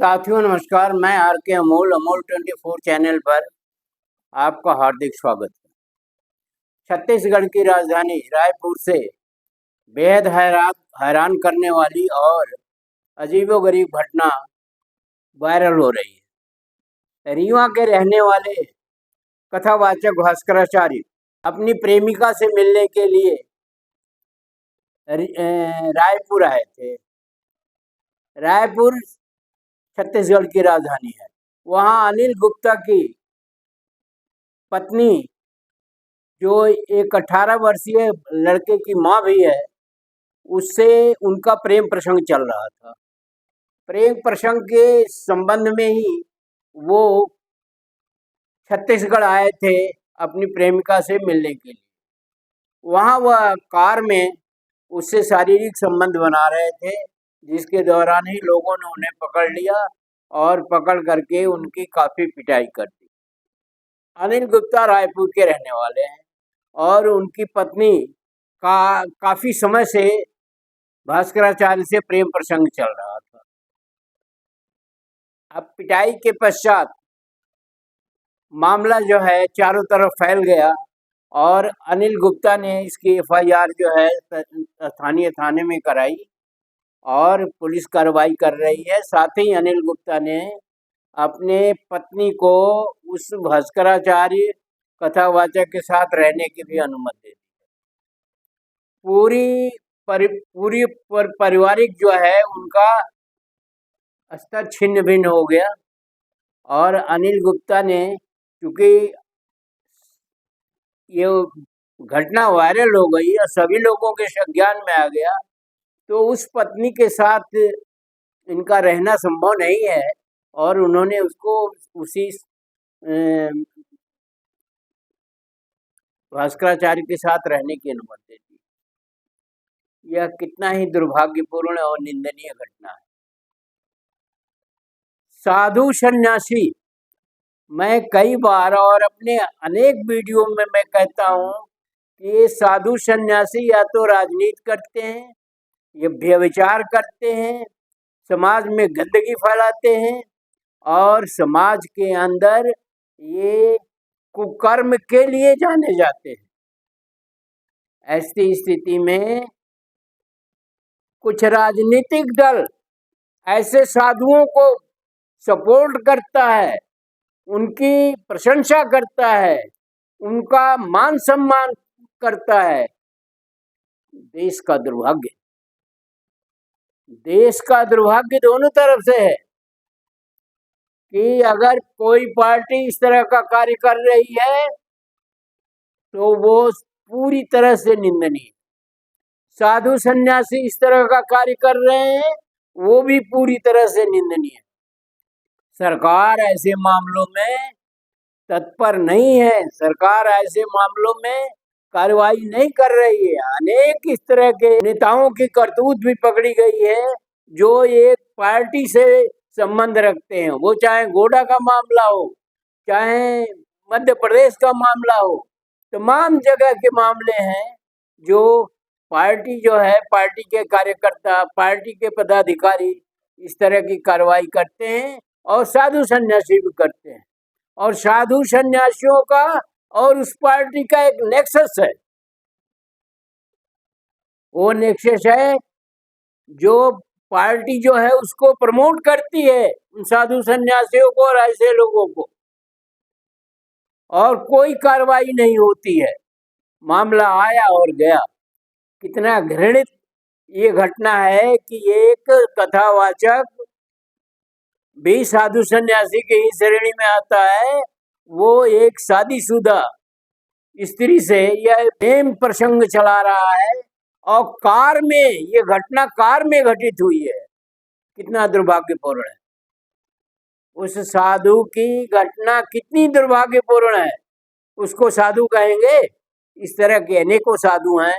साथियों नमस्कार। मैं आर के अमोल 24 चैनल पर आपका हार्दिक स्वागत है। छत्तीसगढ़ की राजधानी रायपुर से बेहद हैरान करने वाली और अजीबोगरीब घटना वायरल हो रही है। रीवा के रहने वाले कथावाचक भास्कराचार्य अपनी प्रेमिका से मिलने के लिए रायपुर आए थे। रायपुर छत्तीसगढ़ की राजधानी है। वहाँ अनिल गुप्ता की पत्नी, जो एक 18 वर्षीय लड़के की माँ भी है, उससे उनका प्रेम प्रसंग चल रहा था। प्रेम प्रसंग के संबंध में ही वो छत्तीसगढ़ आए थे अपनी प्रेमिका से मिलने के लिए। वहाँ वह कार में उससे शारीरिक संबंध बना रहे थे, जिसके दौरान ही लोगों ने उन्हें पकड़ लिया और पकड़ करके उनकी काफ़ी पिटाई कर दी। अनिल गुप्ता रायपुर के रहने वाले हैं और उनकी पत्नी का काफ़ी समय से भास्कराचार्य से प्रेम प्रसंग चल रहा था। अब पिटाई के पश्चात मामला जो है चारों तरफ फैल गया और अनिल गुप्ता ने इसकी एफआईआर जो है स्थानीय थाने में कराई और पुलिस कार्रवाई कर रही है। साथ ही अनिल गुप्ता ने अपने पत्नी को उस भास्कराचार्य कथावाचक के साथ रहने की भी अनुमति दे दी। पूरी पारिवारिक जो है उनका स्तर छिन्न भिन्न हो गया और अनिल गुप्ता ने, क्योंकि ये घटना वायरल हो गई और सभी लोगों के संज्ञान में आ गया, तो उस पत्नी के साथ इनका रहना संभव नहीं है और उन्होंने उसको उसी भास्कराचार्य के साथ रहने की अनुमति दे दी। यह कितना ही दुर्भाग्यपूर्ण और निंदनीय घटना है। साधु सन्यासी, मैं कई बार और अपने अनेक वीडियो में मैं कहता हूँ कि ये साधु सन्यासी या तो राजनीति करते हैं, ये व्यभिचार करते हैं, समाज में गंदगी फैलाते हैं और समाज के अंदर ये कुकर्म के लिए जाने जाते हैं। ऐसी स्थिति में कुछ राजनीतिक दल ऐसे साधुओं को सपोर्ट करता है, उनकी प्रशंसा करता है, उनका मान सम्मान करता है। देश का दुर्भाग्य दोनों तरफ से है कि अगर कोई पार्टी इस तरह का कार्य कर रही है तो वो पूरी तरह से निंदनीय। साधु सन्यासी इस तरह का कार्य कर रहे हैं, वो भी पूरी तरह से निंदनीय। सरकार ऐसे मामलों में तत्पर नहीं है, सरकार ऐसे मामलों में कार्रवाई नहीं कर रही है। अनेक इस तरह के नेताओं की करतूत भी पकड़ी गई है जो एक पार्टी से संबंध रखते हैं, वो चाहे गोडा का मामला हो, चाहे मध्य प्रदेश का मामला हो, तमाम जगह के मामले हैं जो पार्टी जो है, पार्टी के कार्यकर्ता, पार्टी के पदाधिकारी इस तरह की कार्रवाई करते हैं और साधु सन्यासी भी करते हैं। और साधु सन्यासियों का और उस पार्टी का एक नेक्सस है। वो नेक्सस है जो पार्टी जो है उसको प्रमोट करती है, उन साधु सन्यासियों को और ऐसे लोगों को, और कोई कार्रवाई नहीं होती है। मामला आया और गया। कितना घृणित ये घटना है कि एक कथावाचक भी साधु सन्यासी की ही श्रेणी में आता है। वो एक शादीशुदा स्त्री से यह प्रेम प्रसंग चला रहा है और कार में, ये घटना कार में घटित हुई है। कितना दुर्भाग्यपूर्ण है। उस साधु की घटना कितनी दुर्भाग्यपूर्ण है, उसको साधु कहेंगे? इस तरह के अनेकों साधु हैं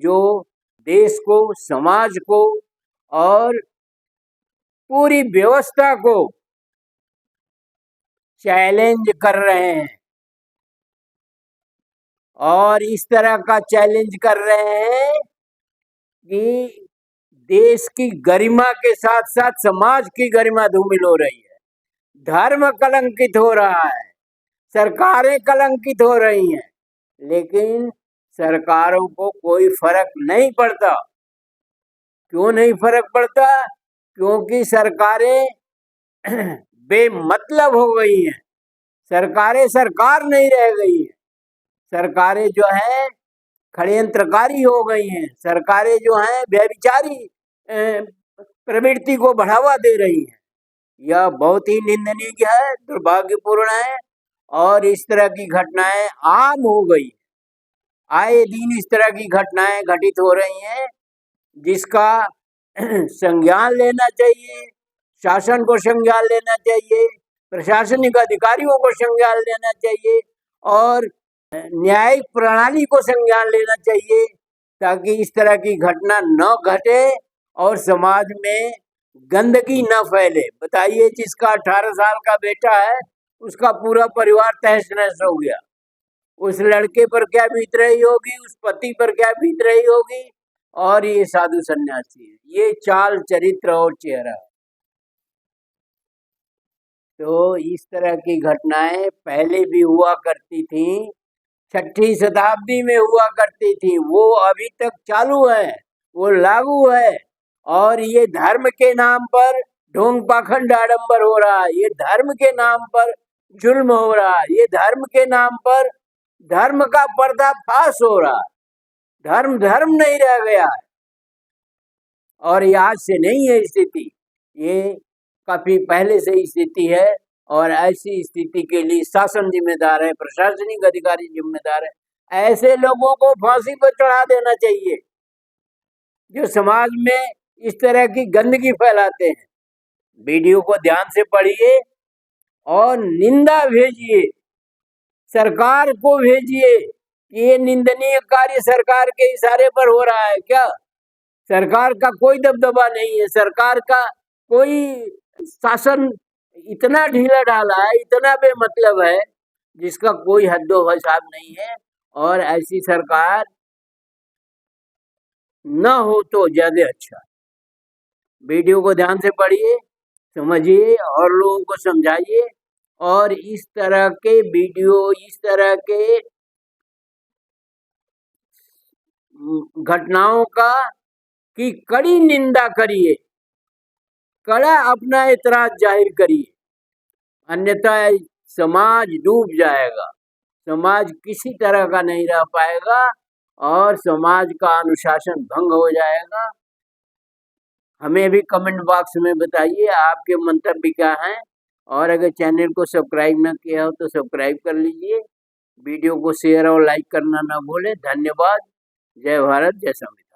जो देश को, समाज को और पूरी व्यवस्था को चैलेंज कर रहे हैं और इस तरह का चैलेंज कर रहे हैं कि देश की गरिमा के साथ साथ समाज की गरिमा धूमिल हो रही है, धर्म कलंकित हो रहा है, सरकारें कलंकित हो रही हैं, लेकिन सरकारों को कोई फर्क नहीं पड़ता। क्यों नहीं फर्क पड़ता? क्योंकि सरकारें बेमतलब हो गई हैं, सरकारें सरकार नहीं रह गई हैं, सरकारें जो है षड्यंत्रकारी हो गई हैं, सरकारें जो हैं व्यभिचारी प्रवृत्ति को बढ़ावा दे रही हैं। यह बहुत ही निंदनीय है, दुर्भाग्यपूर्ण है और इस तरह की घटनाएं आम हो गई। आए दिन इस तरह की घटनाएं घटित हो रही हैं, जिसका संज्ञान लेना चाहिए, शासन को संज्ञान लेना चाहिए, प्रशासनिक अधिकारियों को संज्ञान लेना चाहिए और न्यायिक प्रणाली को संज्ञान लेना चाहिए, ताकि इस तरह की घटना न घटे और समाज में गंदगी न फैले। बताइए, जिसका 18 साल का बेटा है, उसका पूरा परिवार तहस नहस हो गया, उस लड़के पर क्या बीत रही होगी, उस पति पर क्या बीत रही होगी। और ये साधु सन्यासी है, ये चाल चरित्र और चेहरा। तो इस तरह की घटनाएं पहले भी हुआ करती थी, 6ठी शताब्दी में हुआ करती थी, वो अभी तक चालू है, वो लागू है। और ये धर्म के नाम पर ढोंग पाखंड आडंबर हो रहा है, ये धर्म के नाम पर जुल्म हो रहा है, ये धर्म के नाम पर धर्म का पर्दाफाश हो रहा है। धर्म धर्म नहीं रह गया है और ये आज से नहीं है स्थिति, ये काफी पहले से स्थिति है। और ऐसी स्थिति के लिए शासन जिम्मेदार है, प्रशासनिक अधिकारी जिम्मेदार है। ऐसे लोगों को फांसी पर चढ़ा देना चाहिए जो समाज में इस तरह की गंदगी फैलाते हैं। वीडियो को ध्यान से पढ़िए और निंदा भेजिए, सरकार को भेजिए कि ये निंदनीय कार्य सरकार के इशारे पर हो रहा है क्या? सरकार का कोई दबदबा नहीं है, सरकार का कोई शासन इतना ढीला ढाला है, इतना बेमतलब है, जिसका कोई हद्दो हिसाब नहीं है। और ऐसी सरकार न हो तो ज्यादा अच्छा। वीडियो को ध्यान से पढ़िए, समझिए और लोगों को समझाइए। और इस तरह के वीडियो, इस तरह के घटनाओं का की कड़ी निंदा करिए, कड़ा अपना एतराज जाहिर करिए, अन्यथा समाज डूब जाएगा, समाज किसी तरह का नहीं रह पाएगा और समाज का अनुशासन भंग हो जाएगा। हमें भी कमेंट बॉक्स में बताइए आपके मंतव्य क्या हैं। और अगर चैनल को सब्सक्राइब न किया हो तो सब्सक्राइब कर लीजिए, वीडियो को शेयर और लाइक करना ना भूलें। धन्यवाद। जय भारत, जय संविधान।